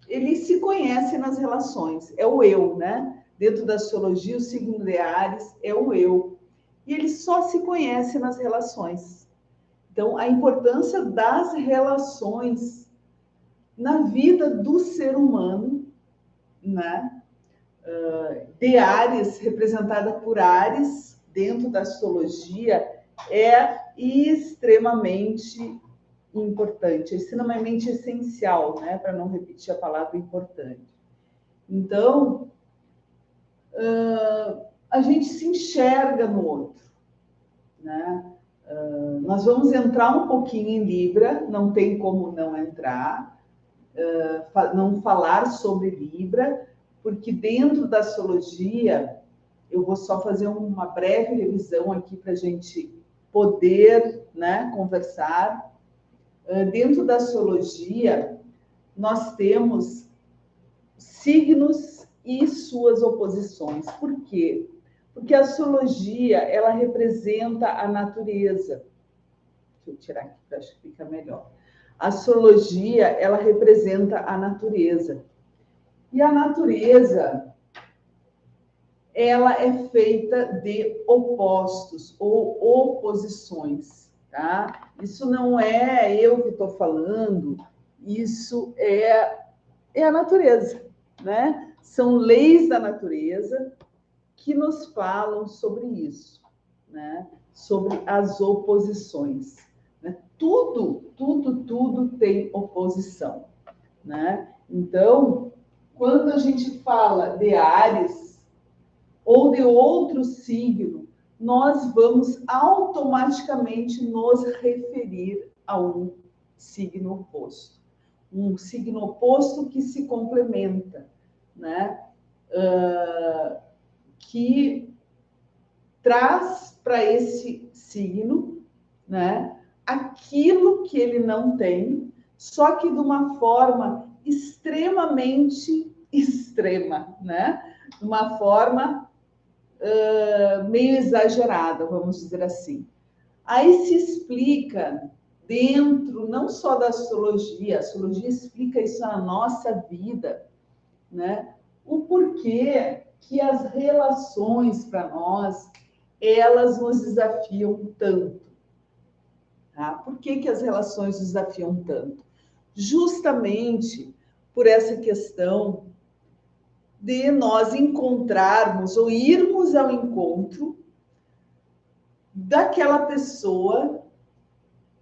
ele se conhece nas relações, é o eu, né? Dentro da astrologia, o signo de Áries é o eu. E ele só se conhece nas relações. Então, a importância das relações na vida do ser humano, né? De Áries, representada por Áries, dentro da astrologia, é extremamente importante, é extremamente essencial, né? Para não repetir a palavra importante. Então, a gente se enxerga no outro, né? Nós vamos entrar um pouquinho em Libra, não tem como não entrar, não falar sobre Libra, porque dentro da astrologia, eu vou só fazer uma breve revisão aqui para a gente poder, né, conversar. Dentro da astrologia, nós temos signos e suas oposições. Por quê? Porque a astrologia, ela representa a natureza. Deixa eu tirar aqui, acho que fica melhor. A astrologia, ela representa a natureza. E a natureza, ela é feita de opostos ou oposições, tá? Isso não é eu que estou falando, isso é a natureza, né? São leis da natureza que nos falam sobre isso, né? Sobre as oposições. Né? Tudo tem oposição, né? Então, quando a gente fala de Áries ou de outro signo, nós vamos automaticamente nos referir a um signo oposto. Um signo oposto que se complementa, né? Que traz para esse signo, né, aquilo que ele não tem, só que de uma forma extremamente extrema, né? De uma forma meio exagerada, vamos dizer assim. Aí se explica dentro, não só da astrologia, a astrologia explica isso na nossa vida, né? O porquê que as relações para nós, elas nos desafiam tanto. Tá? Por que as relações nos desafiam tanto? Justamente por essa questão de nós encontrarmos ou irmos ao encontro daquela pessoa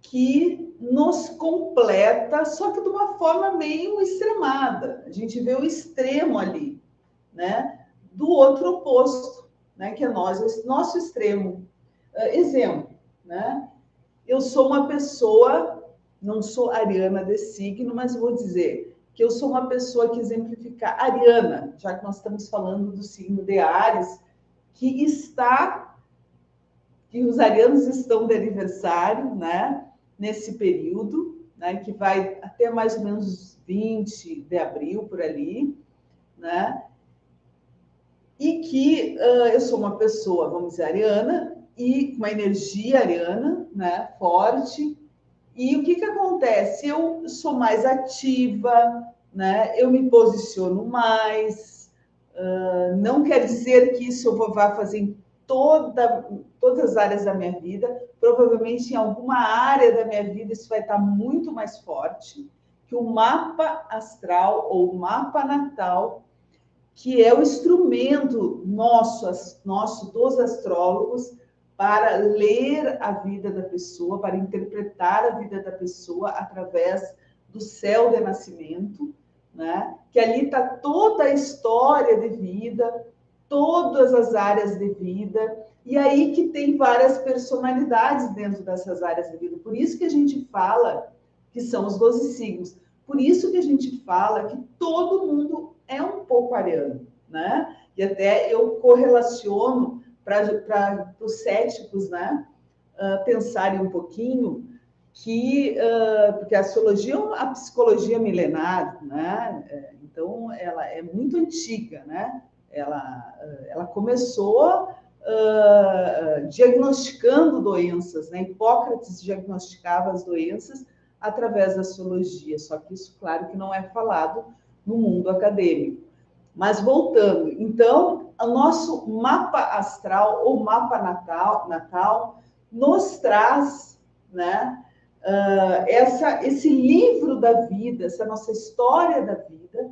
que nos completa, só que de uma forma meio extremada. A gente vê o extremo ali, né? Do outro oposto, né? Que é nosso extremo. Exemplo, né? Eu sou uma pessoa, não sou ariana de signo, mas vou dizer que eu sou uma pessoa que exemplifica ariana, já que nós estamos falando do signo de Áries, que os arianos estão de aniversário, né? Nesse período, né? Que vai até mais ou menos 20 de abril, por ali, né? E que eu sou uma pessoa, vamos dizer, ariana, e com uma energia ariana, né? Forte. E o que acontece? Eu sou mais ativa, né? Eu me posiciono mais. Não quer dizer que isso eu vou fazer em todas as áreas da minha vida. Provavelmente em alguma área da minha vida isso vai estar muito mais forte que o mapa astral ou o mapa natal, que é o instrumento nosso dos astrólogos, para ler a vida da pessoa, para interpretar a vida da pessoa através do céu de nascimento, né? Que ali está toda a história de vida, todas as áreas de vida, e aí que tem várias personalidades dentro dessas áreas de vida. Por isso que a gente fala que são os 12 signos. Por isso que a gente fala que todo mundo é um pouco ariano, né? E até eu correlaciono para os céticos, né, pensarem um pouquinho que, porque a astrologia é a psicologia milenar, né? Então ela é muito antiga, né? Ela começou diagnosticando doenças, né? Hipócrates diagnosticava as doenças através da astrologia, só que isso, claro, que não é falado no mundo acadêmico. Mas voltando, então, o nosso mapa astral ou mapa natal nos traz, né, esse livro da vida, essa nossa história da vida,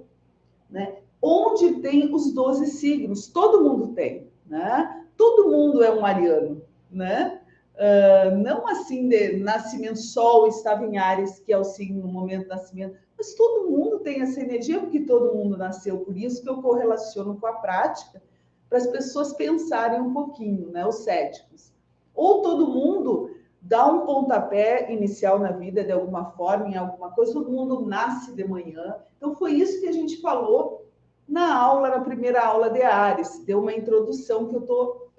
né, onde tem os 12 signos, todo mundo tem, né? Todo mundo é um ariano, né? Não assim de nascimento, Sol estava em Áries, que é o signo no momento do nascimento, mas todo mundo tem essa energia, porque todo mundo nasceu, por isso que eu correlaciono com a prática, para as pessoas pensarem um pouquinho, né? Os céticos. Ou todo mundo dá um pontapé inicial na vida de alguma forma, em alguma coisa, todo mundo nasce de manhã. Então foi isso que a gente falou na primeira aula de Áries, deu uma introdução que eu tô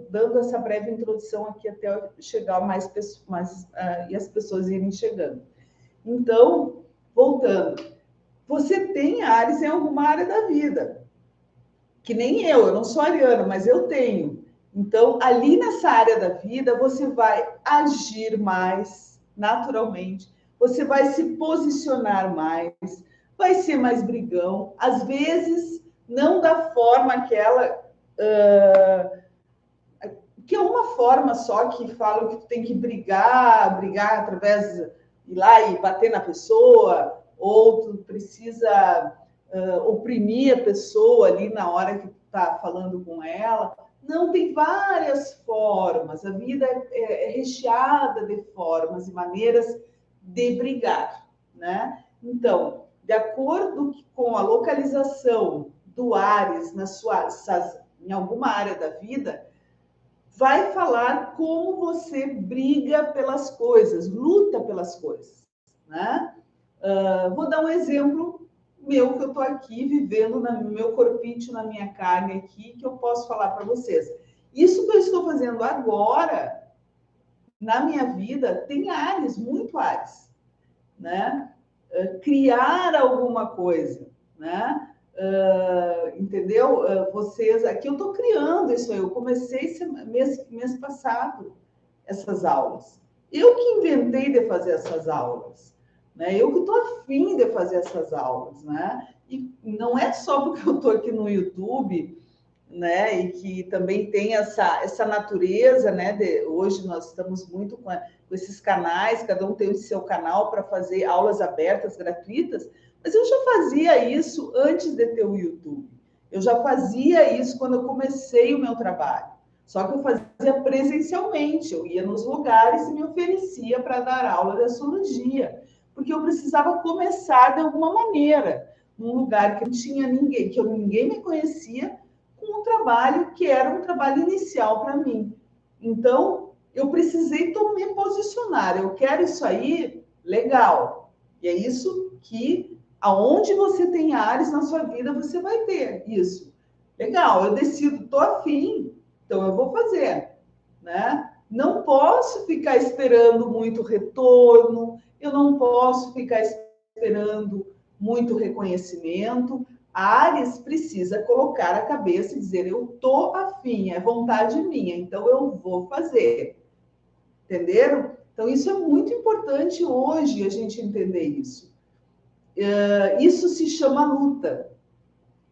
dando essa breve introdução aqui até chegar mais e as pessoas irem chegando. Então, voltando, você tem Áries em alguma área da vida, que nem eu não sou ariana, mas eu tenho. Então, ali nessa área da vida, você vai agir mais naturalmente, você vai se posicionar mais, vai ser mais brigão, às vezes não da forma aquela, que é uma forma só que falam que tu tem que brigar através de ir lá e bater na pessoa, ou tu precisa oprimir a pessoa ali na hora que tu tá falando com ela. Não, tem várias formas, a vida é recheada de formas e maneiras de brigar, né? Então, de acordo com a localização do Áries em alguma área da vida, vai falar como você briga pelas coisas, luta pelas coisas, né? Vou dar um exemplo meu, que eu estou aqui vivendo no meu corpinho, na minha carne aqui, que eu posso falar para vocês. Isso que eu estou fazendo agora, na minha vida, tem Áries, muito Áries, né? Criar alguma coisa, né? Entendeu? Vocês, aqui eu estou criando isso aí, eu comecei mês passado essas aulas. Eu que inventei de fazer essas aulas, né? Eu que estou afim de fazer essas aulas, né? E não é só porque eu estou aqui no YouTube, né? E que também tem essa natureza, né? Hoje nós estamos muito com esses canais, cada um tem o seu canal para fazer aulas abertas, gratuitas, mas eu já fazia isso antes de ter o YouTube. Eu já fazia isso quando eu comecei o meu trabalho. Só que eu fazia presencialmente, eu ia nos lugares e me oferecia para dar aula de astrologia, porque eu precisava começar de alguma maneira, num lugar que não tinha ninguém, que ninguém me conhecia, com um trabalho que era um trabalho inicial para mim. Então, eu precisei me posicionar. Eu quero isso aí, legal. E é isso que, aonde você tem Áries na sua vida, você vai ter isso. Legal, eu decido, estou afim, então eu vou fazer, né? Não posso ficar esperando muito retorno, eu não posso ficar esperando muito reconhecimento. A Áries precisa colocar a cabeça e dizer, eu tô afim, é vontade minha, então eu vou fazer. Entenderam? Então, isso é muito importante hoje, a gente entender isso. Isso se chama luta,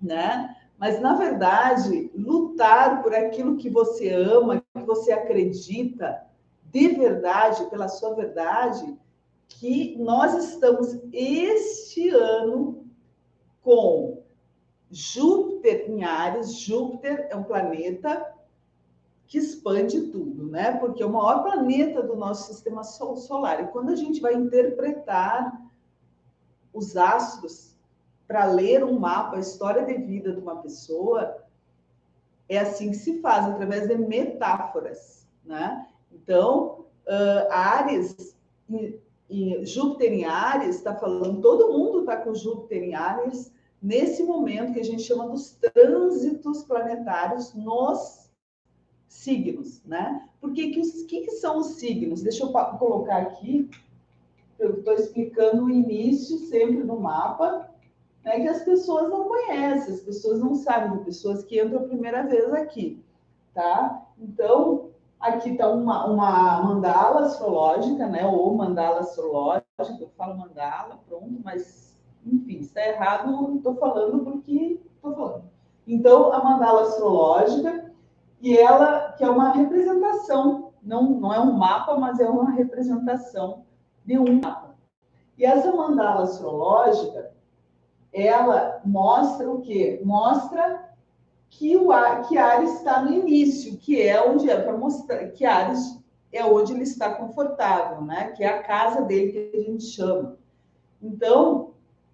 né? Mas, na verdade, lutar por aquilo que você ama, que você acredita, de verdade, pela sua verdade, que nós estamos este ano com Júpiter em Áries. Júpiter é um planeta que expande tudo, né? Porque é o maior planeta do nosso sistema solar. E quando a gente vai interpretar os astros para ler um mapa, a história de vida de uma pessoa, é assim que se faz, através de metáforas, né? Então, Áries e Júpiter em Áries está falando, todo mundo está com Júpiter em Áries nesse momento que a gente chama dos trânsitos planetários nos signos, né? Porque que são os signos? Deixa eu colocar aqui, eu estou explicando o início sempre no mapa, né, que as pessoas não conhecem, as pessoas não sabem, de pessoas que entram a primeira vez aqui, tá? Então, aqui está uma mandala astrológica, né, ou mandala astrológica, eu falo mandala, pronto, mas, enfim, se está errado, estou falando porque estou falando. Então, a mandala astrológica, e ela, que é uma representação, não é um mapa, mas é uma representação de um mapa. E essa mandala astrológica, ela mostra o quê? Mostra que Áries está no início, que é onde é para mostrar que Áries é onde ele está confortável, né? Que é a casa dele que a gente chama. Então,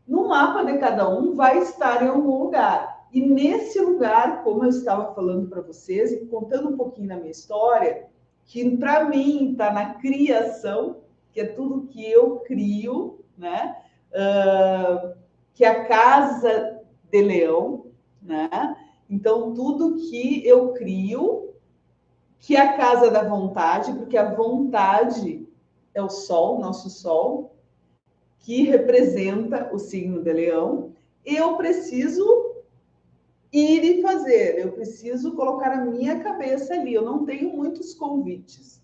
no mapa de cada um vai estar em algum lugar. E nesse lugar, como eu estava falando para vocês e contando um pouquinho da minha história, que para mim está na criação, que é tudo que eu crio, né? Que é a casa de Leão, né? Então, tudo que eu crio, que é a casa da vontade, porque a vontade é o Sol, nosso Sol, que representa o signo de Leão, eu preciso ir e fazer, eu preciso colocar a minha cabeça ali, eu não tenho muitos convites.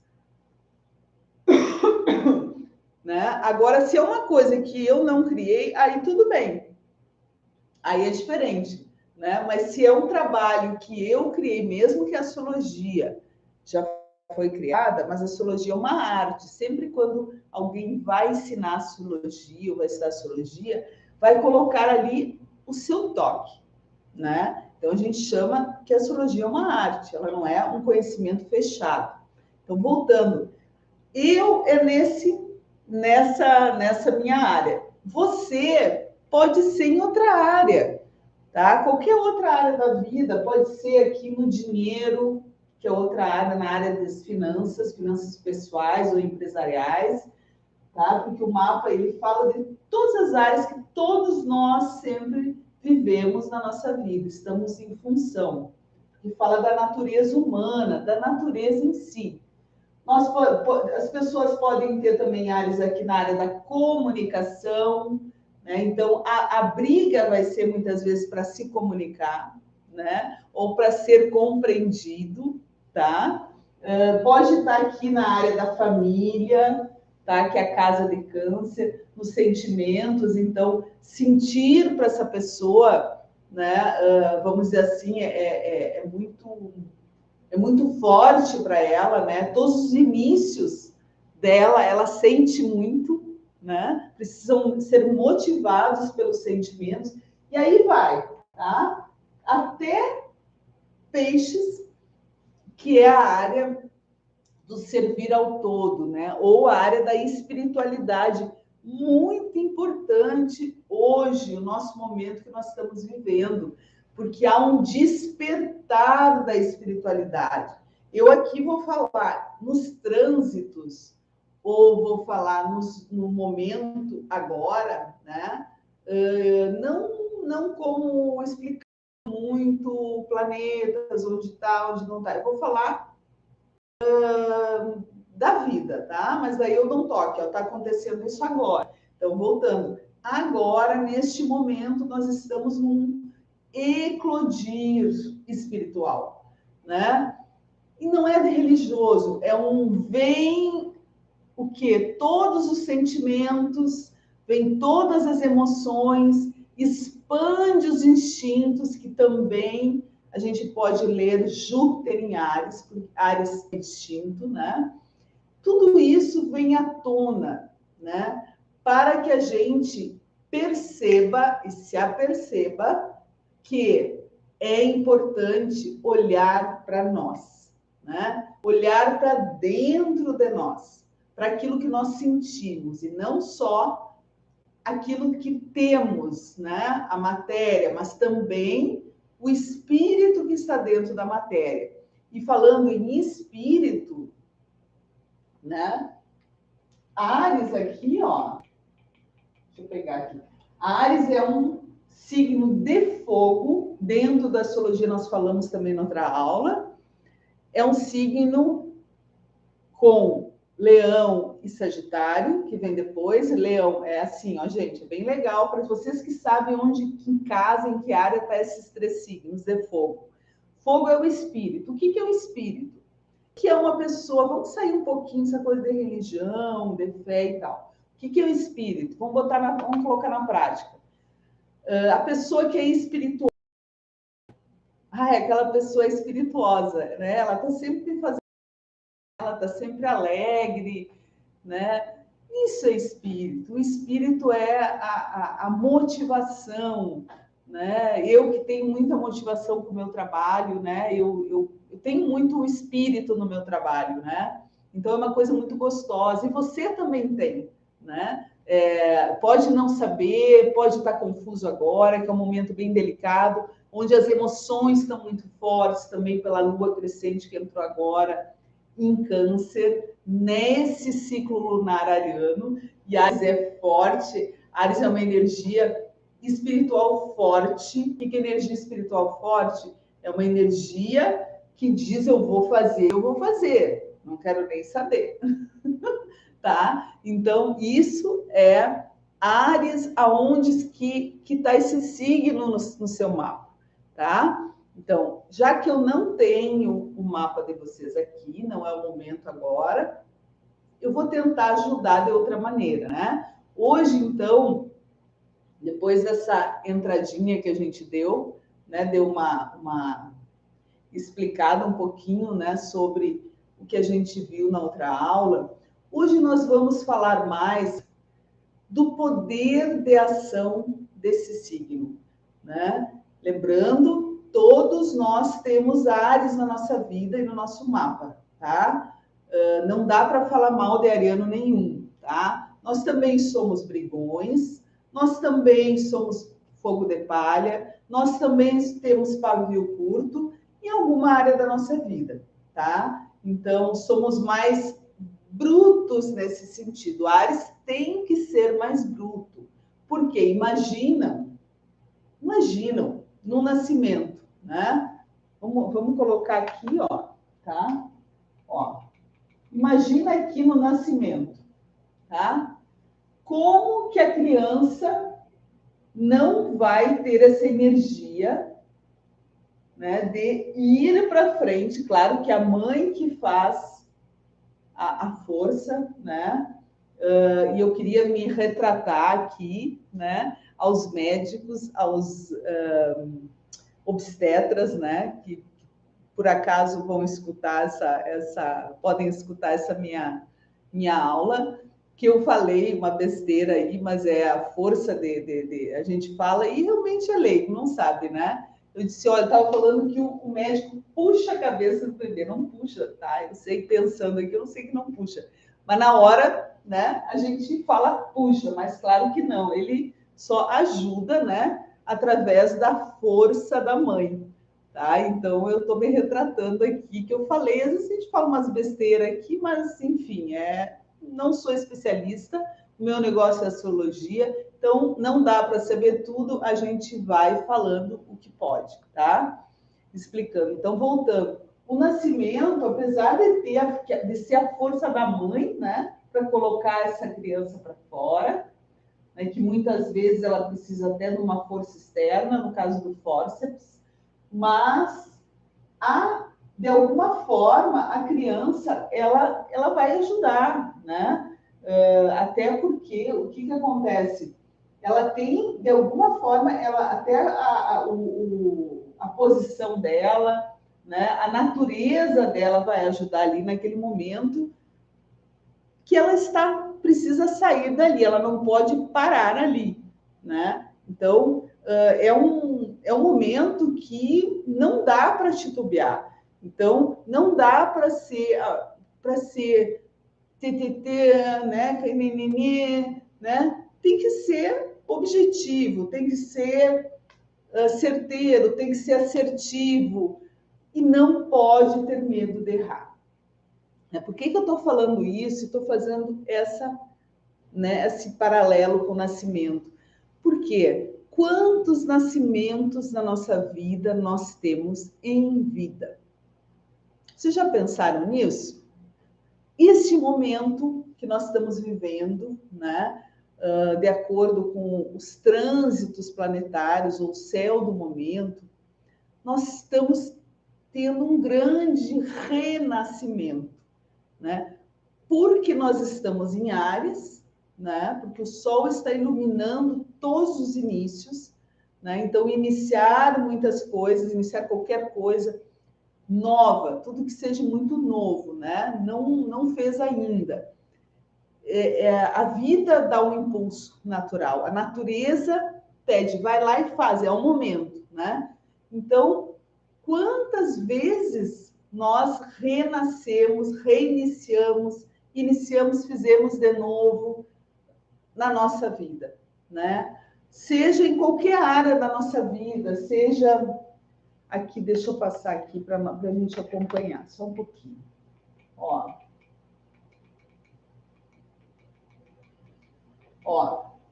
Né? Agora, se é uma coisa que eu não criei, aí tudo bem, aí é diferente. Né? Mas se é um trabalho que eu criei, mesmo que a astrologia já foi criada, mas a astrologia é uma arte. Sempre quando alguém vai ensinar astrologia ou vai estudar astrologia, vai colocar ali o seu toque, né? Então a gente chama que a astrologia é uma arte, ela não é um conhecimento fechado. Então, voltando, eu é nessa minha área. Você pode ser em outra área. Tá? Qualquer outra área da vida, pode ser aqui no dinheiro, que é outra área, na área das finanças pessoais ou empresariais, tá? Porque o mapa ele fala de todas as áreas que todos nós sempre vivemos na nossa vida, estamos em função. E fala da natureza humana, da natureza em si. As pessoas podem ter também áreas aqui na área da comunicação, né? Então, a briga vai ser muitas vezes para se comunicar, né? Ou para ser compreendido, tá? Pode estar aqui na área da família, tá? Que é a casa de Câncer, nos sentimentos. Então, sentir para essa pessoa, né? Vamos dizer assim, é muito forte para ela, né? Todos os inícios dela, ela sente muito, né? Precisam ser motivados pelos sentimentos. E aí vai, tá? Até Peixes, que é a área do servir ao todo, né? Ou a área da espiritualidade, muito importante hoje, o nosso momento que nós estamos vivendo, porque há um despertar da espiritualidade. Eu aqui vou falar nos trânsitos, ou vou falar no momento agora, né? Não como explicar muito planetas, onde está, onde não está. Eu vou falar da vida, tá? Mas daí eu dou um toque, ó, tá acontecendo isso agora. Então, voltando. Agora, neste momento, nós estamos num eclodir espiritual, né? E não é de religioso, é um vem o quê? Todos os sentimentos, vem todas as emoções, expande os instintos, que também a gente pode ler Júpiter em Áries, porque Áries é instinto, né? Tudo isso vem à tona, né? Para que a gente perceba e se aperceba que é importante olhar para nós, né? Olhar para dentro de nós, para aquilo que nós sentimos e não só aquilo que temos, né? A matéria, mas também o espírito que está dentro da matéria. E falando em espírito, né? Áries aqui, ó. Deixa eu pegar aqui. Áries é um signo de fogo. Dentro da astrologia nós falamos também na outra aula. É um signo com Leão e Sagitário, que vem depois. Leão é assim, ó, gente, é bem legal para vocês que sabem onde, em casa, em que área tá esses três signos de fogo. Fogo é o espírito. O que é o espírito? Que é uma pessoa, vamos sair um pouquinho dessa coisa de religião, de fé e tal. que é o espírito? Vamos colocar na prática. A pessoa que é espirituosa, é aquela pessoa espirituosa, né? Ela está sempre fazendo, ela está sempre alegre, né? Isso é espírito. O espírito é a motivação, né? Eu que tenho muita motivação com o meu trabalho, né? Eu tenho muito espírito no meu trabalho, né? Então é uma coisa muito gostosa. E você também tem, né? Pode não saber, pode estar confuso agora, que é um momento bem delicado, onde as emoções estão muito fortes também pela lua crescente que entrou agora em Câncer, nesse ciclo lunar ariano, e Áries é forte, Áries é uma energia espiritual forte. O que é energia espiritual forte? É uma energia que diz eu vou fazer, não quero nem saber, tá? Então, isso é Áries, aonde que está esse signo no seu mapa, tá? Então, já que eu não tenho o mapa de vocês aqui, não é o momento agora, eu vou tentar ajudar de outra maneira, né? Hoje, então, depois dessa entradinha que a gente deu, né, deu uma explicada um pouquinho, né, sobre o que a gente viu na outra aula, hoje nós vamos falar mais do poder de ação desse signo, né? Lembrando, todos nós temos Áries na nossa vida e no nosso mapa, tá? Não dá para falar mal de ariano nenhum, tá? Nós também somos brigões, nós também somos fogo de palha, nós também temos pavio curto em alguma área da nossa vida, tá? Então, somos mais brutos nesse sentido. Áries tem que ser mais bruto. Porque imaginam no nascimento, né? Vamos colocar aqui, ó, tá? Ó, imagina aqui no nascimento, tá? Como que a criança não vai ter essa energia, né, de ir para frente? Claro que a mãe que faz a força, né? E eu queria me retratar aqui, né, aos médicos, aos obstetras, né, que por acaso vão escutar podem escutar essa minha aula, que eu falei uma besteira aí, mas é a força a gente fala e realmente é leigo, não sabe, né? Eu disse, olha, estava falando que o médico puxa a cabeça do bebê, não puxa, tá? Eu sei, pensando aqui, eu não sei que não puxa. Mas na hora, né, a gente fala puxa, mas claro que não. Ele só ajuda, né, através da força da mãe, tá? Então eu estou me retratando aqui que eu falei, às vezes a gente fala umas besteiras aqui, mas enfim, não sou especialista, o meu negócio é astrologia, então não dá para saber tudo, a gente vai falando o que pode, tá? Explicando. Então, voltando. O nascimento, apesar de ser a força da mãe, né, para colocar essa criança para fora, né, que muitas vezes ela precisa até de uma força externa, no caso do fórceps, mas de alguma forma a criança ela vai ajudar, né? Até porque o que acontece? Ela tem, de alguma forma, ela até a posição dela, né? A natureza dela vai ajudar ali naquele momento que ela precisa sair dali, ela não pode parar ali, né? Então, é um momento que não dá para titubear. Então, não dá para ser TTT, né? Né? Tem que ser objetivo, tem que ser certeiro, tem que ser assertivo e não pode ter medo de errar. Por que eu estou falando isso? Estou fazendo esse paralelo com o nascimento. Por quê? Quantos nascimentos na nossa vida nós temos em vida? Vocês já pensaram nisso? Este momento que nós estamos vivendo, né, de acordo com os trânsitos planetários, ou o céu do momento, nós estamos tendo um grande renascimento, né? Porque nós estamos em Áries, né? Porque o Sol está iluminando todos os inícios, né? Então, iniciar muitas coisas, iniciar qualquer coisa nova, tudo que seja muito novo, né? Não fez ainda. A vida dá um impulso natural, a natureza pede, vai lá e faz, é o momento, né? Então, quantas vezes nós renascemos, reiniciamos, iniciamos, fizemos de novo na nossa vida, né? Seja em qualquer área da nossa vida, seja aqui, deixa eu passar aqui para a gente acompanhar, só um pouquinho.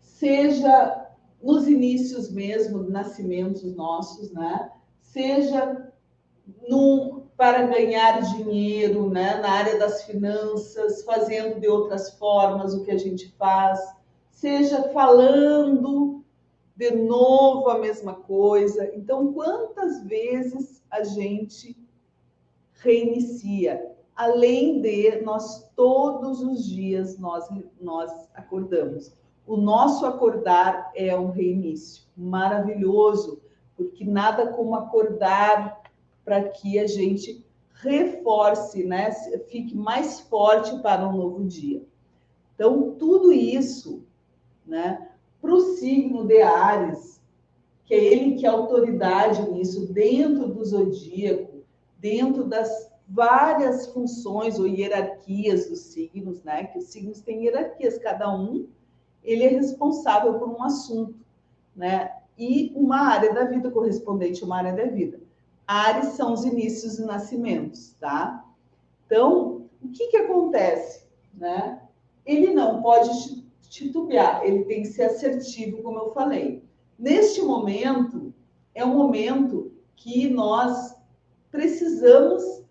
Seja nos inícios mesmo, nascimentos nossos, né? Seja para ganhar dinheiro, né? Na área das finanças, fazendo de outras formas o que a gente faz, seja falando de novo a mesma coisa. Então, quantas vezes a gente reinicia? Além de nós, todos os dias, nós acordamos. O nosso acordar é um reinício maravilhoso, porque nada como acordar para que a gente reforce, né? Fique mais forte para um novo dia. Então, tudo isso, né? Para o signo de Áries, que é ele que é autoridade nisso, dentro do zodíaco, dentro das várias funções ou hierarquias dos signos, né? Que os signos têm hierarquias, cada um ele é responsável por um assunto, né? E uma área da vida correspondente a uma área da vida. Áreas são os inícios e nascimentos, tá? Então, o que acontece, né? Ele não pode titubear, ele tem que ser assertivo, como eu falei. Neste momento, é um momento que nós precisamos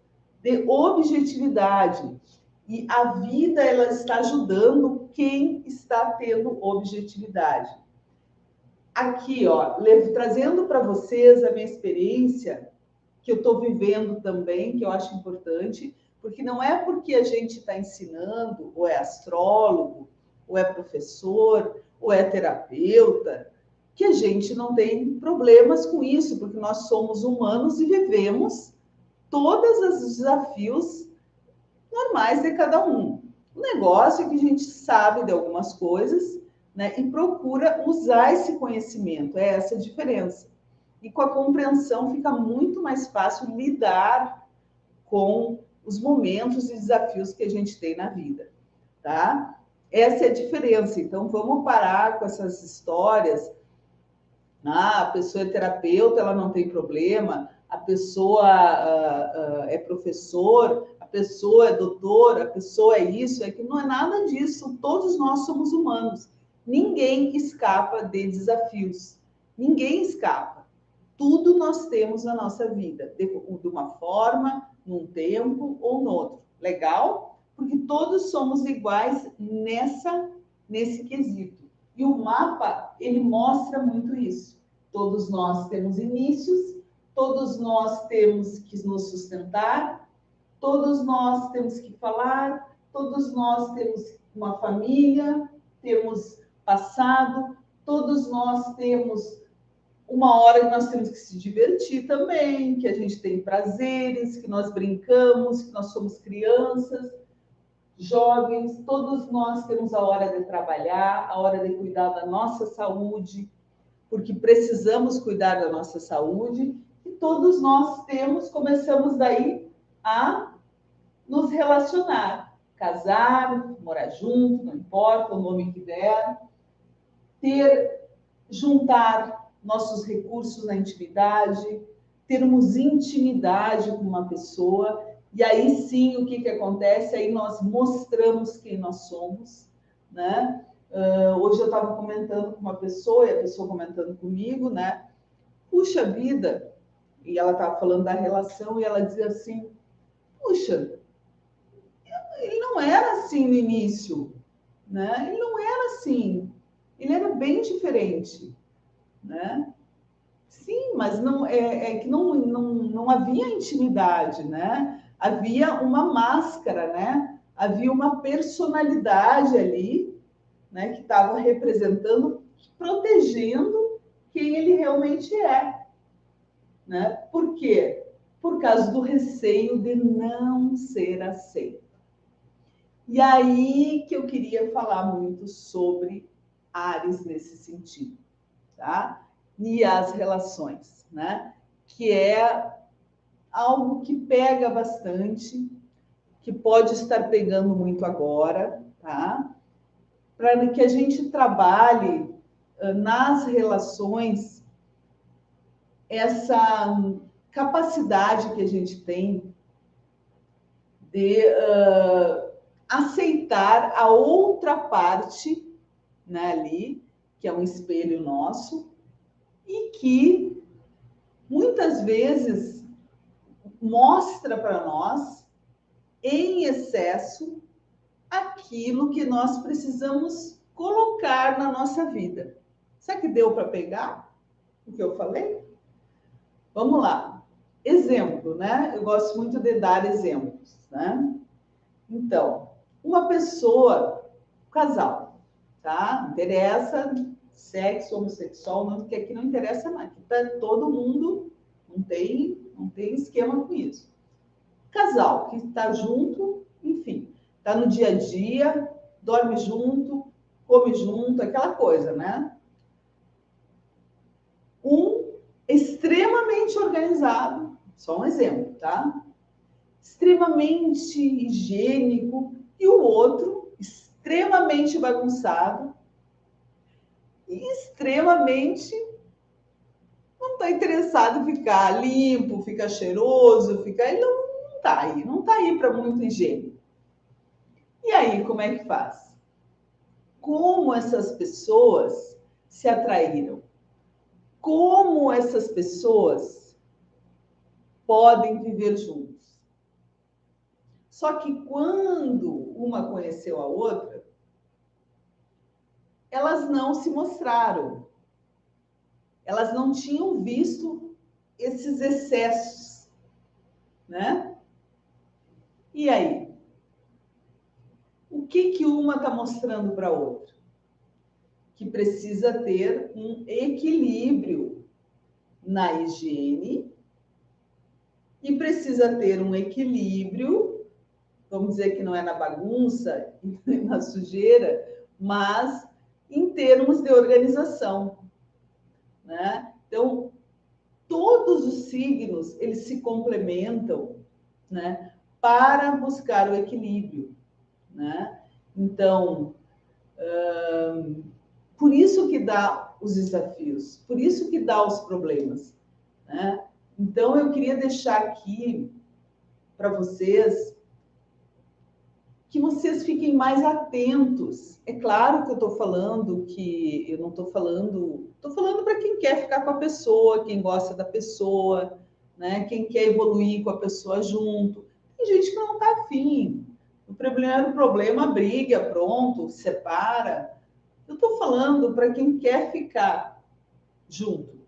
de objetividade. E a vida, ela está ajudando quem está tendo objetividade. Aqui, ó, trazendo para vocês a minha experiência, que eu estou vivendo também, que eu acho importante, porque não é porque a gente está ensinando, ou é astrólogo, ou é professor, ou é terapeuta, que a gente não tem problemas com isso, porque nós somos humanos e vivemos todos os desafios normais de cada um. O negócio é que a gente sabe de algumas coisas, né, e procura usar esse conhecimento, é essa a diferença. E com a compreensão fica muito mais fácil lidar com os momentos e desafios que a gente tem na vida, tá? Essa é a diferença. Então, vamos parar com essas histórias. A pessoa é terapeuta, ela não tem problema. A pessoa é professor, a pessoa é doutor, a pessoa é isso, é que não é nada disso. Todos nós somos humanos. Ninguém escapa de desafios. Ninguém escapa. Tudo nós temos na nossa vida, de uma forma, num tempo ou no outro. Legal? Porque todos somos iguais nesse quesito. E o mapa, ele mostra muito isso. Todos nós temos inícios, todos nós temos que nos sustentar, todos nós temos que falar, todos nós temos uma família, temos passado, todos nós temos uma hora que nós temos que se divertir também, que a gente tem prazeres, que nós brincamos, que nós somos crianças, jovens, todos nós temos a hora de trabalhar, a hora de cuidar da nossa saúde, porque precisamos cuidar da nossa saúde, e todos nós começamos daí a nos relacionar, casar, morar junto, não importa o nome que der, juntar nossos recursos na intimidade, termos intimidade com uma pessoa, e aí sim, o que acontece? Aí nós mostramos quem nós somos, né? Hoje eu estava comentando com uma pessoa, e a pessoa comentando comigo, né? Puxa vida! E ela estava falando da relação, e ela dizia assim, puxa, ele não era assim no início, né? Ele não era assim, ele era bem diferente, né? Sim, mas não que não havia intimidade, né? Havia uma máscara, né? Havia uma personalidade ali, né, que estava representando, protegendo quem ele realmente é, né? Por quê? Por causa do receio de não ser aceito. E aí que eu queria falar muito sobre Áries nesse sentido, tá? E as relações, né? Que é algo que pega bastante, que pode estar pegando muito agora, tá? Para que a gente trabalhe nas relações essa capacidade que a gente tem de aceitar a outra parte, né, ali, que é um espelho nosso, e que muitas vezes mostra para nós, em excesso, aquilo que nós precisamos colocar na nossa vida. Será que deu para pegar o que eu falei? Vamos lá. Exemplo, né? Eu gosto muito de dar exemplos, né? Então, uma pessoa, casal, tá? Não interessa sexo, homossexual, não, porque aqui não interessa mais. Aqui tá todo mundo, não tem esquema com isso. Casal que está junto, enfim, está no dia a dia, dorme junto, come junto, aquela coisa, né? Um extremamente organizado, só um exemplo, tá? Extremamente higiênico, e o outro extremamente bagunçado e extremamente não está interessado em ficar limpo, ficar cheiroso, ficar. Ele não está aí para muito higiene. E aí, como é que faz? Como essas pessoas se atraíram? Como essas pessoas podem viver juntos? Só que quando uma conheceu a outra, elas não se mostraram. Elas não tinham visto esses excessos, né? E aí? O que uma está mostrando para a outra? Que precisa ter um equilíbrio na higiene e precisa ter um equilíbrio, vamos dizer que não é na bagunça e na sujeira, mas em termos de organização, né? Então, todos os signos, eles se complementam, né, para buscar o equilíbrio, né? Então, por isso que dá os desafios, por isso que dá os problemas, né? Então, eu queria deixar aqui para vocês que vocês fiquem mais atentos. É claro que eu estou falando que eu não estou falando para quem quer ficar com a pessoa, quem gosta da pessoa, né? Quem quer evoluir com a pessoa junto. Tem gente que não está afim. O problema, briga, pronto, separa. Eu estou falando para quem quer ficar junto,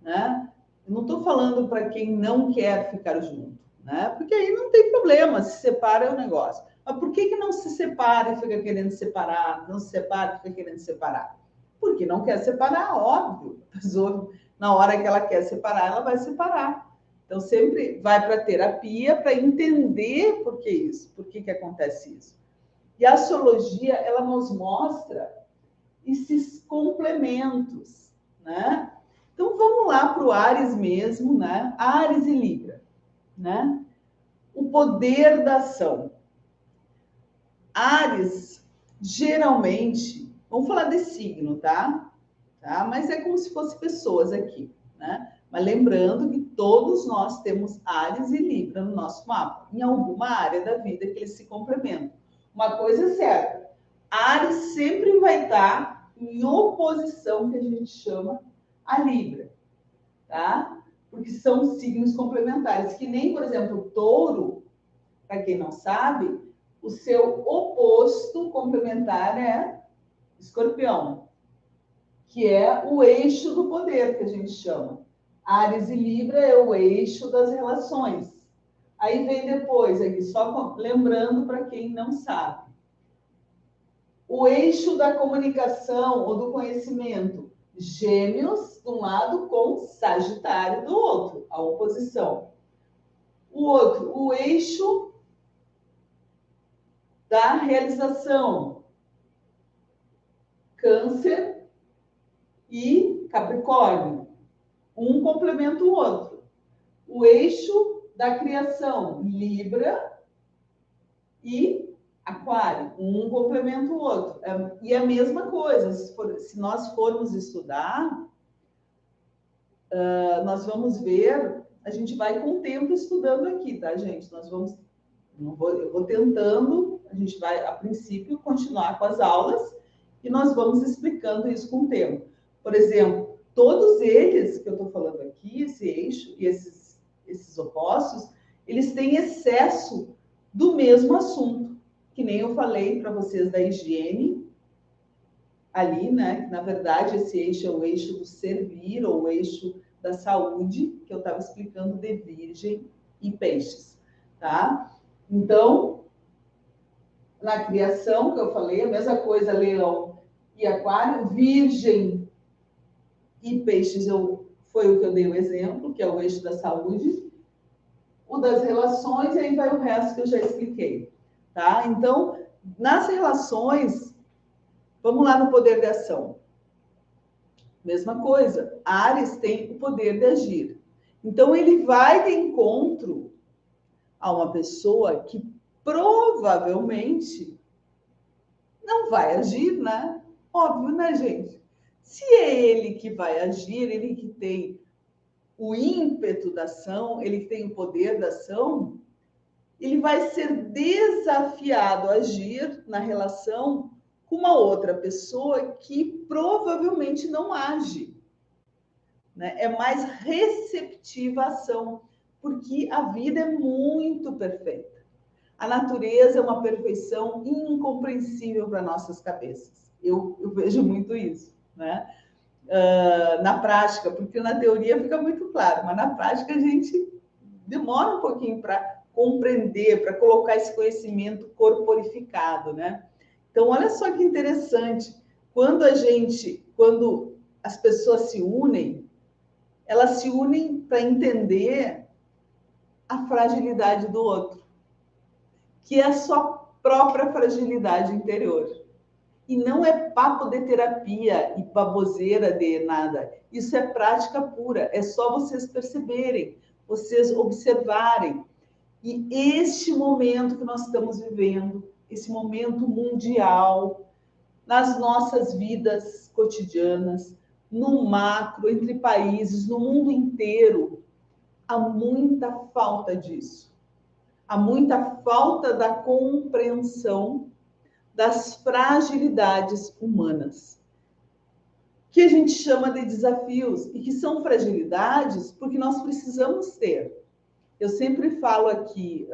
né? Eu não estou falando para quem não quer ficar junto, né? Porque aí não tem problema, se separa é um negócio. Mas por que não se separa e fica querendo separar? Não se separa e fica querendo separar? Porque não quer separar, óbvio. A pessoa, na hora que ela quer separar, ela vai separar. Então, sempre vai para a terapia para entender por que isso, por que acontece isso. E a astrologia, ela nos mostra esses complementos, né? Então, vamos lá para o Áries mesmo, né? Áries e Libra, né? O poder da ação. Áries, geralmente, vamos falar de signo, tá? Mas é como se fossem pessoas aqui, né? Mas lembrando que todos nós temos Áries e Libra no nosso mapa, em alguma área da vida que eles se complementam. Uma coisa é certa, Áries sempre vai estar em oposição, que a gente chama a Libra, tá? Porque são signos complementares, que nem, por exemplo, o touro, para quem não sabe, o seu oposto complementar é Escorpião, que é o eixo do poder, que a gente chama. Áries e Libra é o eixo das relações. Aí vem depois, aqui só lembrando para quem não sabe. O eixo da comunicação ou do conhecimento, Gêmeos de um lado com Sagitário do outro, a oposição. O outro, o eixo da realização, Câncer e Capricórnio. Um complementa o outro. O eixo da criação, Libra e Aquário. Um complementa o outro. E a mesma coisa, se nós formos estudar, nós vamos ver, a gente vai com o tempo estudando aqui, tá, gente? Eu vou tentando, a gente vai, a princípio, continuar com as aulas e nós vamos explicando isso com o tempo. Por exemplo, todos eles que eu estou falando aqui, esse eixo e esses opostos, eles têm excesso do mesmo assunto, que nem eu falei para vocês da higiene, ali, né? Na verdade, esse eixo é o eixo do servir, ou o eixo da saúde, que eu estava explicando de Virgem e Peixes, tá? Então, na criação, que eu falei, a mesma coisa, Leão e Aquário, Virgem e Peixes foi o que eu dei o exemplo, que é o eixo da saúde, o das relações, e aí vai o resto que eu já expliquei, tá? Então, nas relações, vamos lá no poder de ação. Mesma coisa, Áries tem o poder de agir. Então, ele vai de encontro a uma pessoa que provavelmente não vai agir, né? Óbvio, né, gente? Se é ele que vai agir, ele que tem o ímpeto da ação, ele que tem o poder da ação, ele vai ser desafiado a agir na relação com uma outra pessoa que provavelmente não age, né? É mais receptiva à ação, porque a vida é muito perfeita. A natureza é uma perfeição incompreensível para nossas cabeças. Eu vejo muito isso, né? Na prática, porque na teoria fica muito claro, mas na prática a gente demora um pouquinho para compreender, para colocar esse conhecimento corporificado, né? Então, olha só que interessante, quando as pessoas se unem, elas se unem para entender a fragilidade do outro, que é a sua própria fragilidade interior. E não é papo de terapia e baboseira de nada. Isso é prática pura. É só vocês perceberem, vocês observarem. E este momento que nós estamos vivendo, esse momento mundial, nas nossas vidas cotidianas, no macro, entre países, no mundo inteiro, há muita falta disso. Há muita falta da compreensão das fragilidades humanas, que a gente chama de desafios, e que são fragilidades porque nós precisamos ter. Eu sempre falo aqui,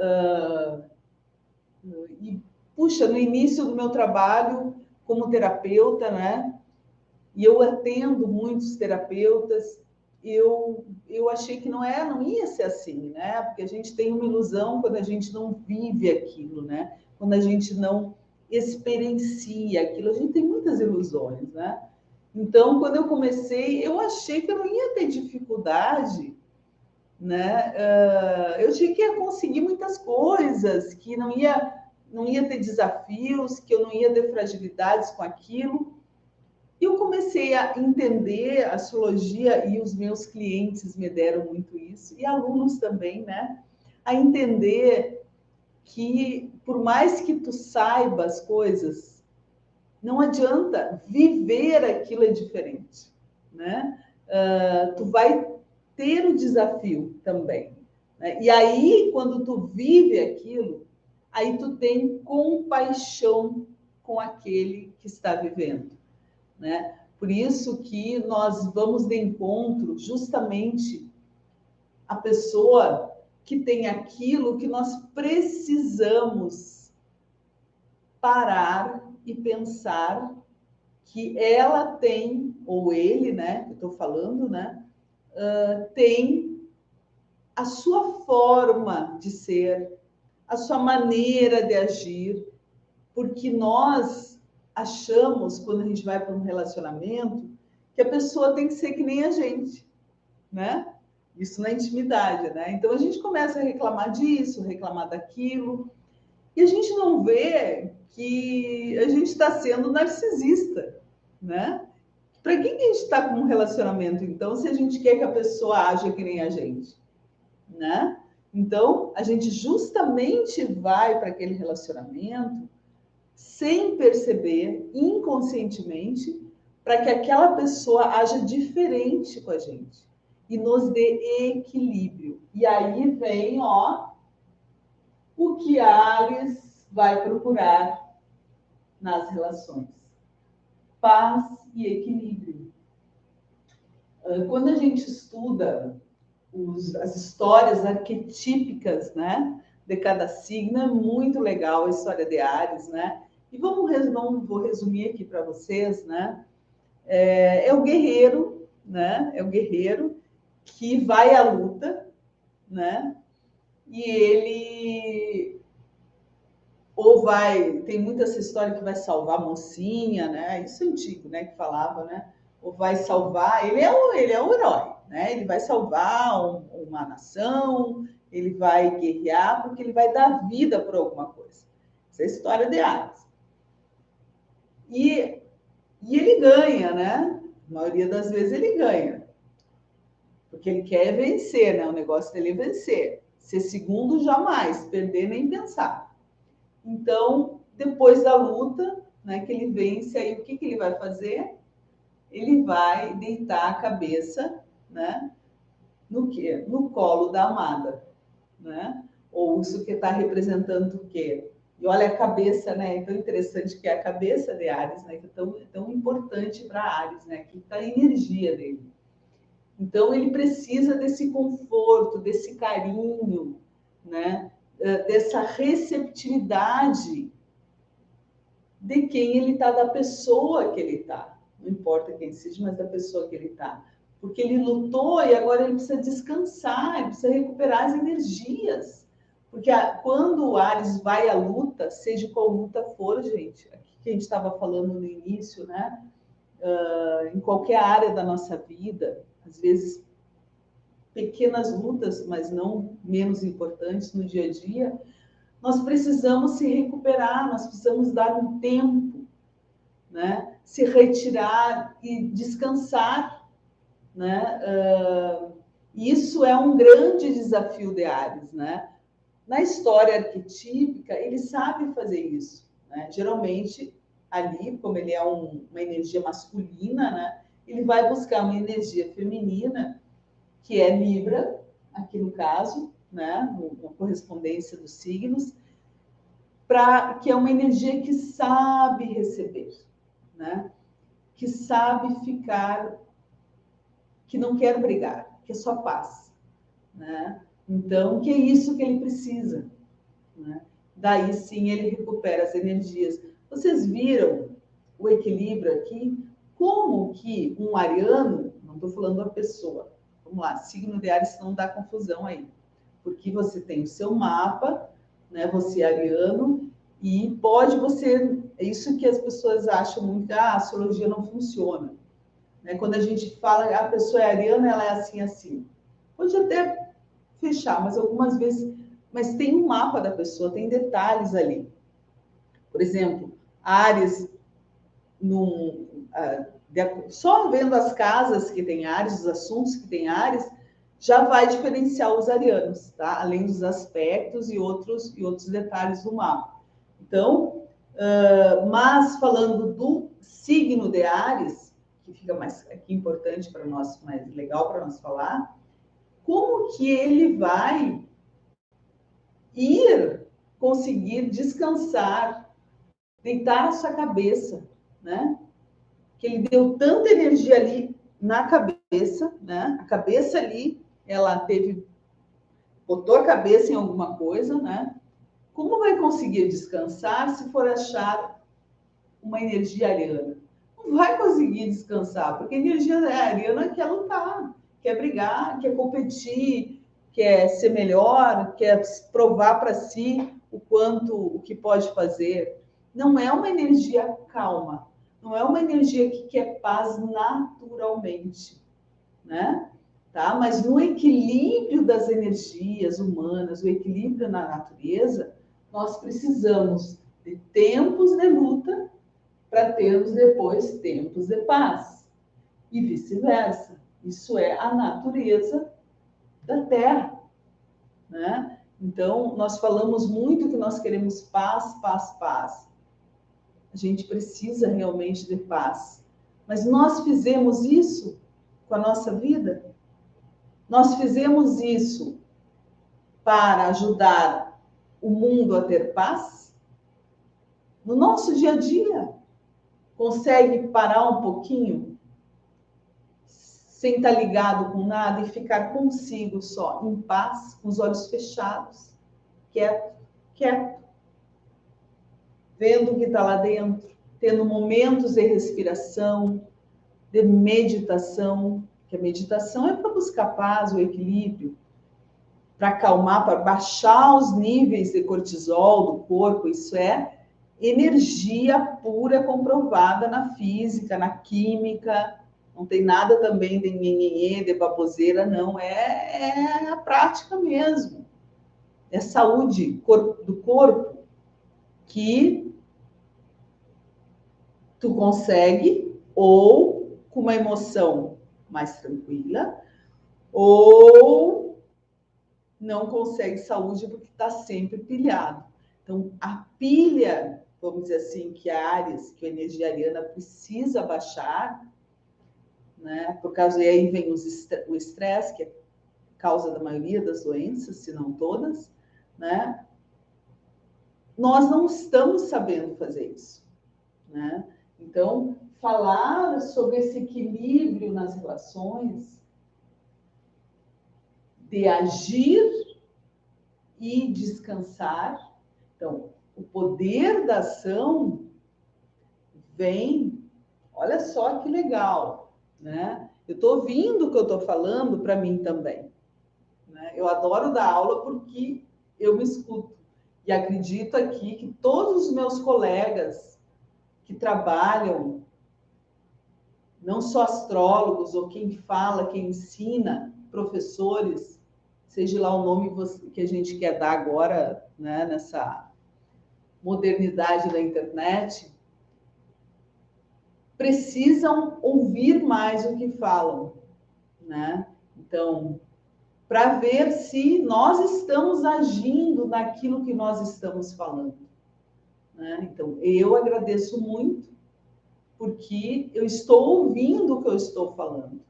e puxa, no início do meu trabalho como terapeuta, né? E eu atendo muitos terapeutas, eu achei que não ia ser assim, né? Porque a gente tem uma ilusão quando a gente não vive aquilo, né? Quando a gente não experiencia aquilo, a gente tem muitas ilusões, né? Então, quando eu comecei, eu achei que eu não ia ter dificuldade, né? Eu achei que ia conseguir muitas coisas, que não ia ter desafios, que eu não ia ter fragilidades com aquilo. E eu comecei a entender a astrologia, e os meus clientes me deram muito isso, e alunos também, né? A entender que, por mais que tu saiba as coisas, não adianta, viver aquilo é diferente, né? Tu vai ter o desafio também, né? E aí, quando tu vive aquilo, aí tu tem compaixão com aquele que está vivendo, né? Por isso que nós vamos de encontro justamente a pessoa que tem aquilo que nós precisamos parar e pensar que ela tem, ou ele, né, eu estou falando, né, tem a sua forma de ser, a sua maneira de agir, porque nós, achamos, quando a gente vai para um relacionamento, que a pessoa tem que ser que nem a gente, né? Isso na intimidade, né? Então a gente começa a reclamar disso, reclamar daquilo, e a gente não vê que a gente está sendo narcisista, né? Para que a gente está com um relacionamento, então, se a gente quer que a pessoa aja que nem a gente, né? Então, a gente justamente vai para aquele relacionamento sem perceber, inconscientemente, para que aquela pessoa haja diferente com a gente e nos dê equilíbrio. E aí vem, ó, o que Ares vai procurar nas relações: paz e equilíbrio. Quando a gente estuda as histórias arquetípicas, né, de cada signo, é muito legal a história de Ares, né? E vou resumir aqui para vocês, né? É o guerreiro, né? É o guerreiro que vai à luta, né? E ele ou vai, tem muita essa história que vai salvar a mocinha, né? Isso é antigo, né? Que falava, né? Ou vai salvar, ele é o herói, né? Ele vai salvar uma nação, ele vai guerrear porque ele vai dar vida por alguma coisa. Essa é a história de Ares. E ele ganha, né? A maioria das vezes ele ganha. Porque ele quer vencer, né? O negócio dele é vencer. Ser segundo, jamais. Perder, nem pensar. Então, depois da luta, né, que ele vence, aí o que ele vai fazer? Ele vai deitar a cabeça, né? No quê? No colo da amada, né? Ou isso que está representando o quê? E olha a cabeça, né? É tão interessante que é a cabeça de Ares, né? Que é tão importante para Ares, né? Que está a energia dele. Então, ele precisa desse conforto, desse carinho, né? Dessa receptividade de quem ele está, da pessoa que ele está. Não importa quem seja, mas da pessoa que ele está. Porque ele lutou e agora ele precisa descansar, ele precisa recuperar as energias. Porque quando o Ares vai à luta, seja qual luta for, gente, aqui que a gente estava falando no início, né? Em qualquer área da nossa vida, às vezes pequenas lutas, mas não menos importantes no dia a dia, nós precisamos se recuperar, nós precisamos dar um tempo, né? Se retirar e descansar, né? Isso é um grande desafio de Ares, né? Na história arquetípica, ele sabe fazer isso, né? Geralmente, ali, como ele é uma energia masculina, né? Ele vai buscar uma energia feminina, que é Libra, aqui no caso, né? Na correspondência dos signos, que é uma energia que sabe receber, né? Que sabe ficar, que não quer brigar, que é só paz, né? Então, que é isso que ele precisa, né? Daí sim ele recupera as energias. Vocês viram o equilíbrio aqui? Como que um ariano, não estou falando da pessoa, vamos lá, signo de Áries não dá confusão aí, porque você tem o seu mapa, né? Você é ariano, e é isso que as pessoas acham muito, a astrologia não funciona, né? Quando a gente fala a pessoa é ariana, ela é assim, assim. Pode até fechar, mas algumas vezes, mas tem um mapa da pessoa, tem detalhes ali. Por exemplo, Áries, só vendo as casas que tem Áries, os assuntos que tem Áries, já vai diferenciar os arianos, tá? Além dos aspectos e outros detalhes do mapa. Então, mas falando do signo de Áries, que fica mais aqui importante para nós, mais legal para nós falar, como que ele vai conseguir descansar, deitar a sua cabeça, né? Que ele deu tanta energia ali na cabeça, né? A cabeça ali, botou a cabeça em alguma coisa, né? Como vai conseguir descansar se for achar uma energia ariana? Não vai conseguir descansar, porque a energia ariana quer lutar, quer brigar, quer competir, quer ser melhor, quer provar para si o que pode fazer. não é uma energia calma, não é uma energia que quer paz naturalmente, né? Tá? Mas no equilíbrio das energias humanas, o equilíbrio na natureza, nós precisamos de tempos de luta para termos depois tempos de paz. E vice-versa. Isso é a natureza da Terra, né? Então, nós falamos muito que nós queremos paz, paz, paz. A gente precisa realmente de paz. Mas nós fizemos isso com a nossa vida? Nós fizemos isso para ajudar o mundo a ter paz? No nosso dia a dia, consegue parar um pouquinho, sem estar ligado com nada e ficar consigo só, em paz, com os olhos fechados, quieto, quieto, vendo o que está lá dentro, tendo momentos de respiração, de meditação, que a meditação é para buscar paz, o equilíbrio, para acalmar, para baixar os níveis de cortisol do corpo. Isso é energia pura comprovada na física, na química. Não tem nada também de nhenhenhê, de baboseira, não. É a prática mesmo. É saúde do corpo que tu consegue, ou com uma emoção mais tranquila, ou não consegue saúde porque está sempre pilhado. Então, a pilha, vamos dizer assim, que a Áries, que a energia ariana precisa baixar, né? Por causa aí vem o estresse, que é causa da maioria das doenças, se não todas, né? Nós não estamos sabendo fazer isso, né? Então, falar sobre esse equilíbrio nas relações, de agir e descansar. Então, o poder da ação vem, olha só que legal, né? Eu estou ouvindo o que eu estou falando para mim também, né? Eu adoro dar aula porque eu me escuto. E acredito aqui que todos os meus colegas que trabalham, não só astrólogos, ou quem fala, quem ensina, professores, seja lá o nome que a gente quer dar agora, né, nessa modernidade da internet, precisam ouvir mais o que falam, né? Então, para ver se nós estamos agindo naquilo que nós estamos falando, né? Então, eu agradeço muito porque eu estou ouvindo o que eu estou falando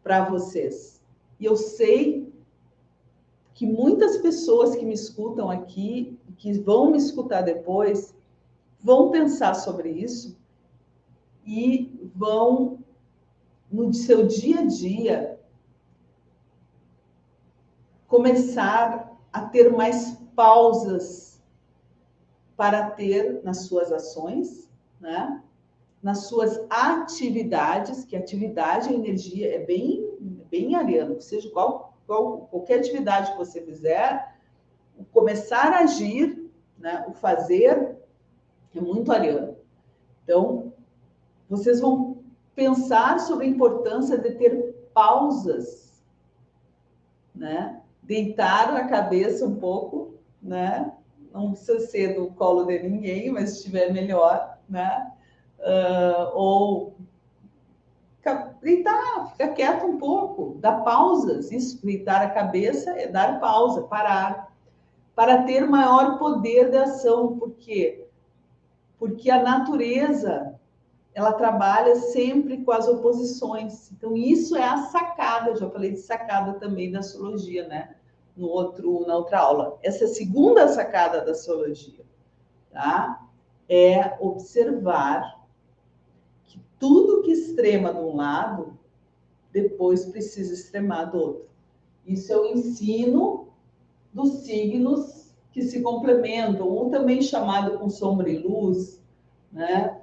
para vocês. E eu sei que muitas pessoas que me escutam aqui, que vão me escutar depois, vão pensar sobre isso e vão, no seu dia a dia, começar a ter mais pausas para ter nas suas ações, né? Nas suas atividades, que atividade e energia é bem ariano, seja qualquer atividade que você fizer, o começar a agir, né? O fazer é muito ariano. Então, vocês vão pensar sobre a importância de ter pausas, né? Deitar a cabeça um pouco, né? Não precisa ser no colo de ninguém, mas se estiver melhor, né? Ou deitar, ficar quieto um pouco, dar pausas. Isso, deitar a cabeça é dar pausa, parar, para ter maior poder de ação. Por quê? Porque a natureza, ela trabalha sempre com as oposições. Então, isso é a sacada, eu já falei de sacada também da astrologia, né? Na outra aula. Essa é a segunda sacada da astrologia, tá? É observar que tudo que extrema de um lado, depois precisa extremar do outro. Isso é o ensino dos signos que se complementam, ou também chamado com sombra e luz, né?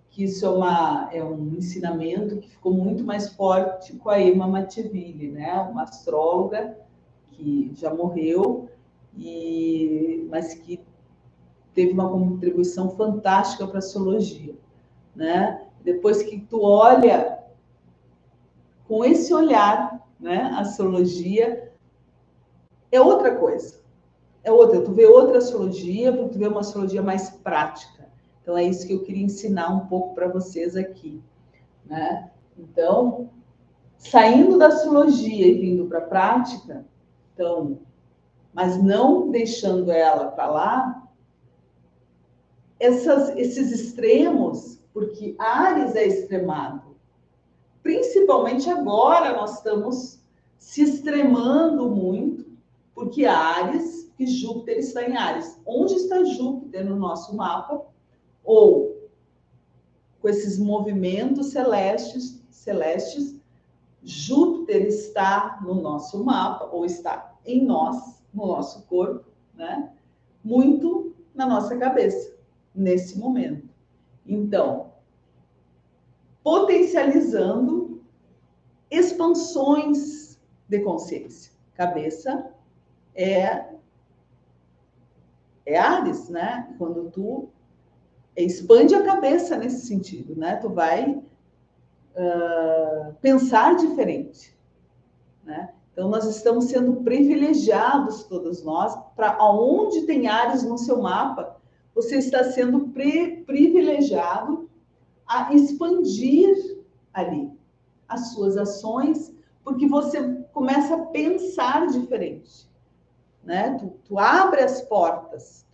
Que isso é um ensinamento que ficou muito mais forte com a Emma Mativille, né? Uma astróloga que já morreu, mas que teve uma contribuição fantástica para a astrologia, né? Depois que tu olha com esse olhar, né, a astrologia é outra coisa. É outra, tu vê outra astrologia, porque tu vê uma astrologia mais prática. Então, é isso que eu queria ensinar um pouco para vocês aqui, né? Então, saindo da astrologia e vindo para a prática, então, mas não deixando ela para lá, esses extremos, porque Áries é extremado. Principalmente agora nós estamos se extremando muito, porque Áries, que Júpiter está em Áries. Onde está Júpiter no nosso mapa? Ou com esses movimentos celestes, Júpiter está no nosso mapa, ou está em nós, no nosso corpo, né? Muito na nossa cabeça, nesse momento. Então, potencializando expansões de consciência. Cabeça é Áries, né? Quando tu expande a cabeça nesse sentido, né? Tu vai pensar diferente, né? Então, nós estamos sendo privilegiados, todos nós, para aonde tem Áries no seu mapa, você está sendo privilegiado a expandir ali as suas ações, porque você começa a pensar diferente, né? Tu abre as portas,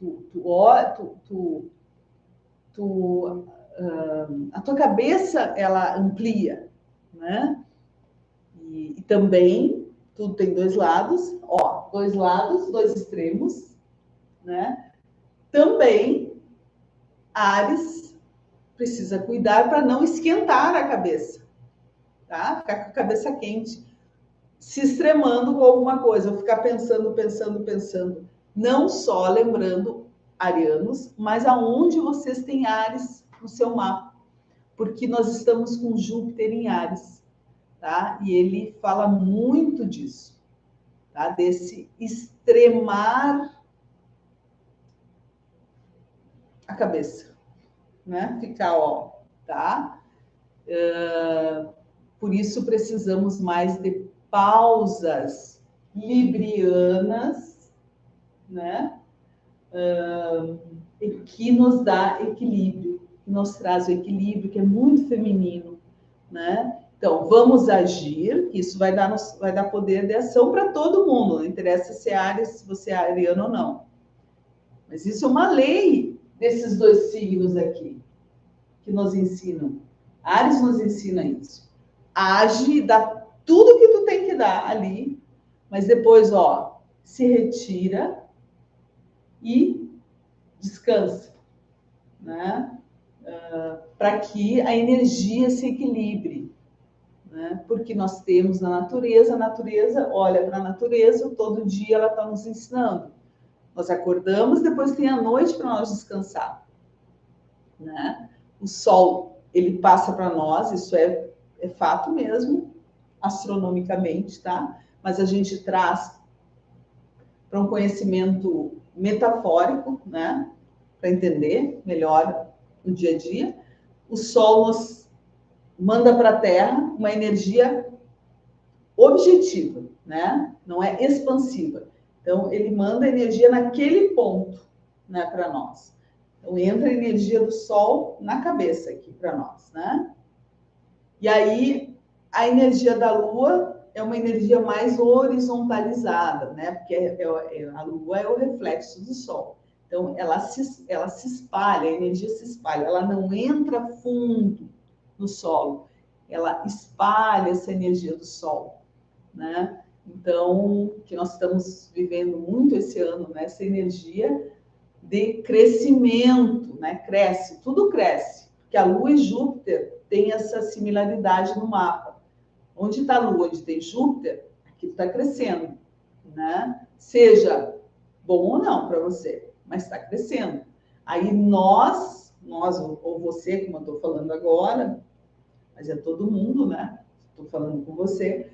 a tua cabeça ela amplia, né? E também tudo tem dois lados, ó, dois lados, dois extremos, né? Também Áries precisa cuidar para não esquentar a cabeça, tá? Ficar com a cabeça quente, se extremando com alguma coisa, ou ficar pensando. Não só lembrando arianos, mas aonde vocês têm Áries no seu mapa, porque nós estamos com Júpiter em Áries, tá? E ele fala muito disso, tá? Desse extremar a cabeça, né? Ficar, ó, tá? Por isso precisamos mais de pausas librianas, né? Que nos dá equilíbrio, que nos traz o equilíbrio, que é muito feminino, né? Então, vamos agir, isso vai dar poder de ação para todo mundo, não interessa se é Áries, se você é ariano ou não. Mas isso é uma lei desses dois signos aqui, que nos ensinam. Áries nos ensina isso. Age, dá tudo que tu tem que dar ali, mas depois, ó, se retira e descansa, né? Para que a energia se equilibre, né? Porque nós temos a natureza olha para a natureza, todo dia ela está nos ensinando. Nós acordamos, depois tem a noite para nós descansar, né? O sol, ele passa para nós, isso é fato mesmo, astronomicamente, tá? Mas a gente traz para um conhecimento metafórico, né? Para entender melhor no dia a dia. O sol nos manda para a Terra uma energia objetiva, né? Não é expansiva. Então, ele manda energia naquele ponto, né, para nós. Então, entra a energia do Sol na cabeça aqui para nós, né? E aí, a energia da Lua é uma energia mais horizontalizada, né? Porque a Lua é o reflexo do Sol. Então, ela se espalha, a energia se espalha, ela não entra fundo no solo, ela espalha essa energia do Sol, né? Então, que nós estamos vivendo muito esse ano, né? Essa energia de crescimento, né? Cresce, tudo cresce, porque a Lua e Júpiter têm essa similaridade no mapa. Onde está a Lua, onde tem Júpiter, aquilo está crescendo, né? Seja bom ou não para você, mas está crescendo. Aí nós ou você, como eu estou falando agora, mas é todo mundo, né? Estou falando com você.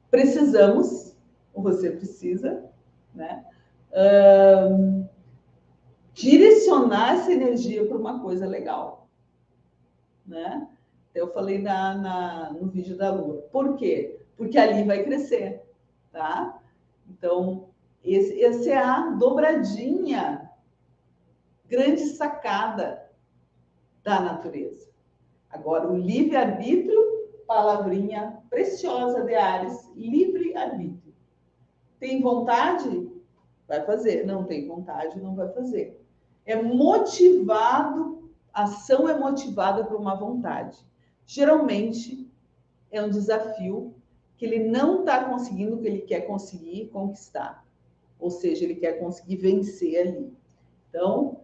Precisamos, ou você precisa, né? direcionar essa energia para uma coisa legal, né? Eu falei no vídeo da Lua. Por quê? Porque ali vai crescer, tá? Então, essa é a dobradinha, grande sacada da natureza. Agora, o livre-arbítrio, palavrinha preciosa de Áries, livre-arbítrio. Tem vontade? Vai fazer. Não tem vontade? Não vai fazer. É motivado, a ação é motivada por uma vontade. Geralmente, é um desafio que ele não está conseguindo o que ele quer conseguir conquistar. Ou seja, ele quer conseguir vencer ali. Então,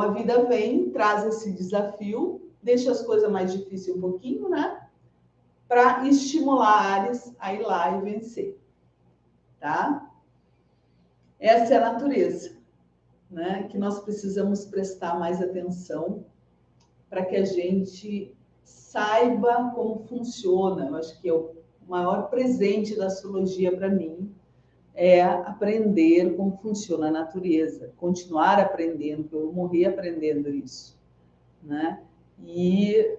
a vida vem, traz esse desafio, deixa as coisas mais difíceis um pouquinho, né? Para estimular Áries a ir lá e vencer, tá? Essa é a natureza, né? Que nós precisamos prestar mais atenção para que a gente saiba como funciona. Eu acho que é o maior presente da astrologia para mim é aprender como funciona a natureza, continuar aprendendo, porque eu morri aprendendo isso, né? E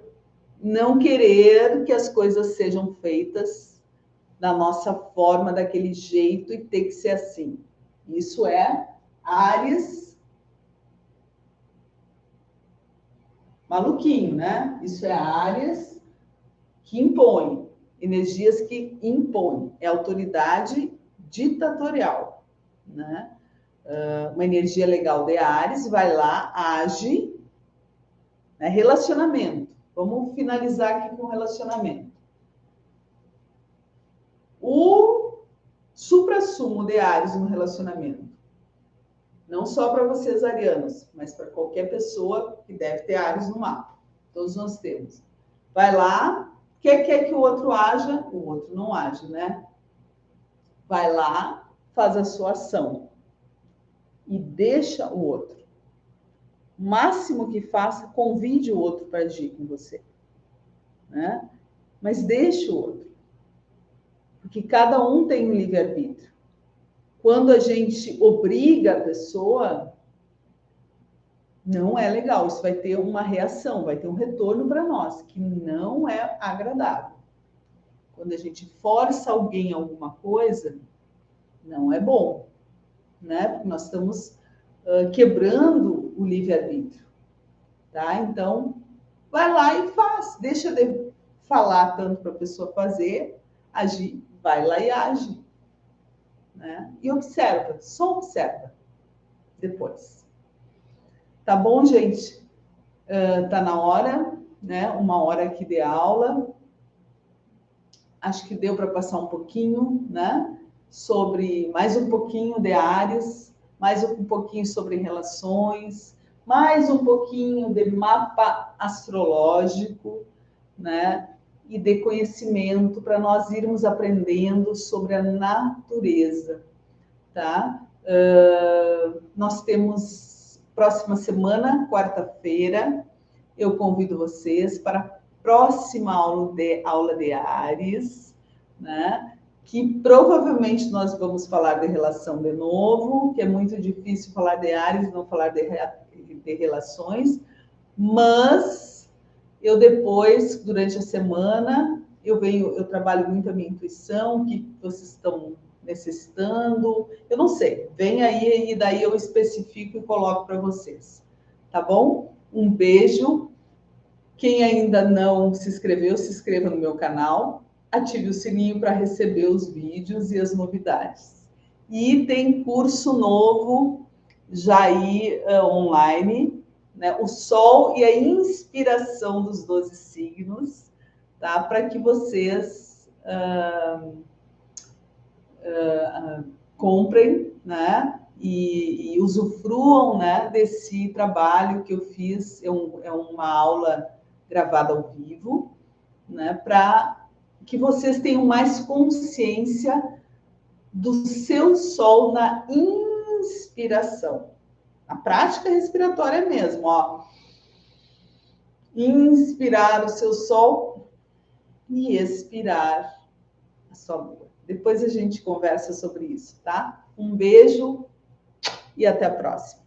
não querer que as coisas sejam feitas da nossa forma, daquele jeito e ter que ser assim. Isso é Áries maluquinho, né? Isso é Áries que impõe, energias que impõem, é autoridade ditatorial, né? Uma energia legal de Áries vai lá, age, né? Relacionamento. Vamos finalizar aqui com relacionamento. O suprassumo de Áries no relacionamento, não só para vocês arianos, mas para qualquer pessoa que deve ter Áries no mapa. Todos nós temos. Vai lá, quer que o outro haja, o outro não age, né? Vai lá, faz a sua ação e deixa o outro. O máximo que faça, convide o outro para agir com você, né? Mas deixe o outro, porque cada um tem um livre-arbítrio. Quando a gente obriga a pessoa, não é legal. Isso vai ter uma reação, vai ter um retorno para nós, que não é agradável. Quando a gente força alguém a alguma coisa, não é bom, né? Porque nós estamos quebrando o livre-arbítrio, tá? Então, vai lá e faz. Deixa de falar tanto para a pessoa fazer, agir. Vai lá e age, né? E observa, só observa depois. Tá bom, gente? Tá na hora, né? 1 hora aqui de aula. Acho que deu para passar um pouquinho, né? Sobre mais um pouquinho de Áries, mais um pouquinho sobre relações, mais um pouquinho de mapa astrológico, né? E de conhecimento para nós irmos aprendendo sobre a natureza, tá? Nós temos próxima semana, quarta-feira, eu convido vocês para a próxima aula de Áries, né? Que provavelmente nós vamos falar de relação de novo, que é muito difícil falar de Áries e não falar de relações, mas eu depois, durante a semana, eu trabalho muito a minha intuição, o que vocês estão necessitando, eu não sei, vem aí e daí eu especifico e coloco para vocês, tá bom? Um beijo. Quem ainda não se inscreveu, se inscreva no meu canal, ative o sininho para receber os vídeos e as novidades. E tem curso novo já aí online, né? O Sol e a inspiração dos 12 signos, tá? Para que vocês comprem, né? E usufruam, né, desse trabalho que eu fiz. É uma aula gravada ao vivo, né, para que vocês tenham mais consciência do seu sol na inspiração. A prática respiratória mesmo, ó. Inspirar o seu sol e expirar a sua lua. Depois a gente conversa sobre isso, tá? Um beijo. e até a próxima.